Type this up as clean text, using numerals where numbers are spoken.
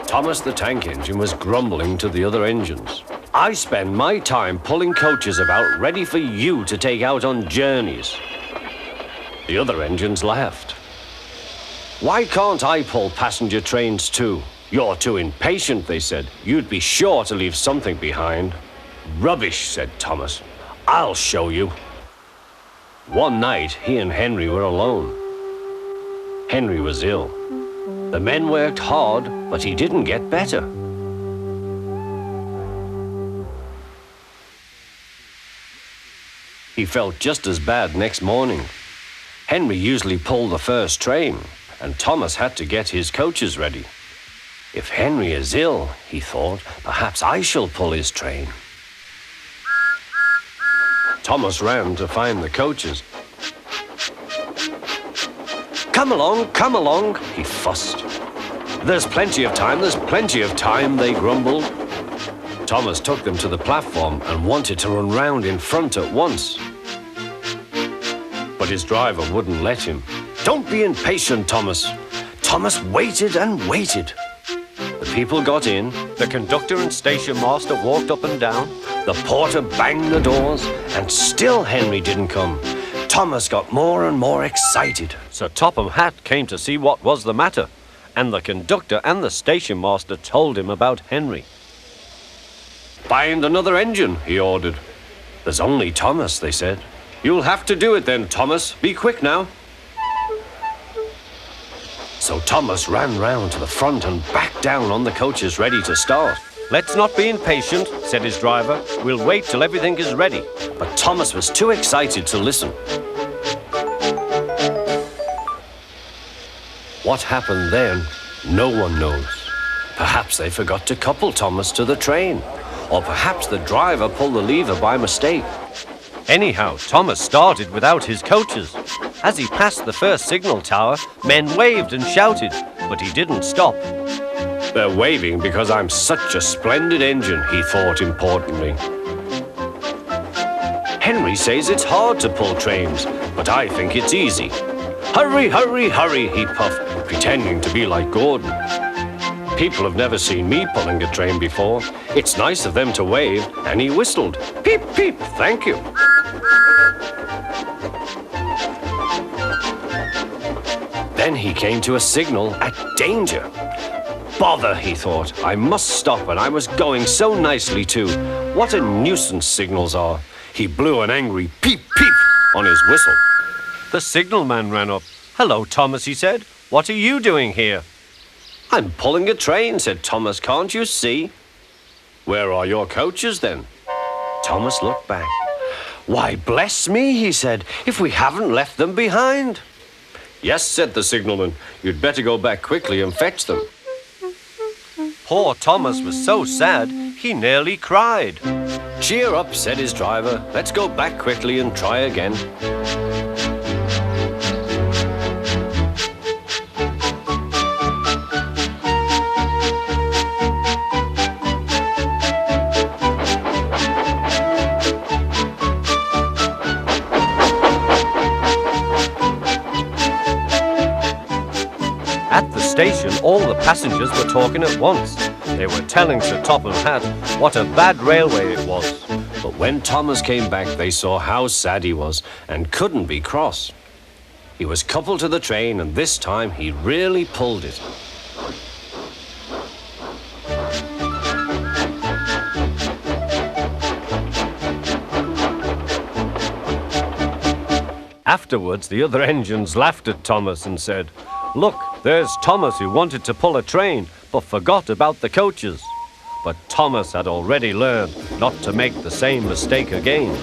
Thomas the tank engine was grumbling to the other engines. I spend my time pulling coaches about ready for you to take out on journeys. The other engines laughed. Why can't I pull passenger trains too? You're too impatient, they said. You'd be sure to leave something behind. Rubbish, said Thomas. I'll show you. One night, he and Henry were alone. Henry was ill. The men worked hard, but he didn't get better. He felt just as bad next morning. Henry usually pulled the first train, and Thomas had to get his coaches ready. If Henry is ill, he thought, perhaps I shall pull his train. Thomas ran to find the coaches. Come along, he fussed. There's plenty of time, they grumbled. Thomas took them to the platform and wanted to run round in front at once. But his driver wouldn't let him. Don't be impatient, Thomas. Thomas waited and waited. The people got in, the conductor and station master walked up and down, the porter banged the doors, and still Henry didn't come. Thomas got more and more excited. Sir Topham Hatt came to see what was the matter, and the conductor and the station master told him about Henry. Find another engine, he ordered. There's only Thomas, they said. You'll have to do it then, Thomas. Be quick now. So Thomas ran round to the front and back down on the coaches ready to start. Let's not be impatient, said his driver. We'll wait till everything is ready. But Thomas was too excited to listen. What happened then, no one knows. Perhaps they forgot to couple Thomas to the train, or perhaps the driver pulled the lever by mistake. Anyhow, Thomas started without his coaches. As he passed the first signal tower, men waved and shouted, but he didn't stop. They're waving because I'm such a splendid engine, he thought importantly. Henry says it's hard to pull trains, but I think it's easy. Hurry, hurry, hurry, he puffed, pretending to be like Gordon. People have never seen me pulling a train before. It's nice of them to wave, and he whistled. Peep, peep, thank you. Then he came to a signal at danger. Bother, he thought. I must stop, and I was going so nicely too. What a nuisance signals are. He blew an angry peep, peep on his whistle. The signalman ran up. Hello, Thomas, he said. What are you doing here? I'm pulling a train, said Thomas. Can't you see? Where are your coaches, then? Thomas looked back. Why, bless me, he said, if we haven't left them behind. Yes, said the signalman. You'd better go back quickly and fetch them. Poor Thomas was so sad, he nearly cried. Cheer up, said his driver. Let's go back quickly and try again. At the station, all the passengers were talking at once. They were telling Sir Topham Hatt what a bad railway it was. But when Thomas came back, they saw how sad he was and couldn't be cross. He was coupled to the train, and this time he really pulled it. Afterwards, the other engines laughed at Thomas and said, Look, there's Thomas who wanted to pull a train, but forgot about the coaches. But Thomas had already learned not to make the same mistake again.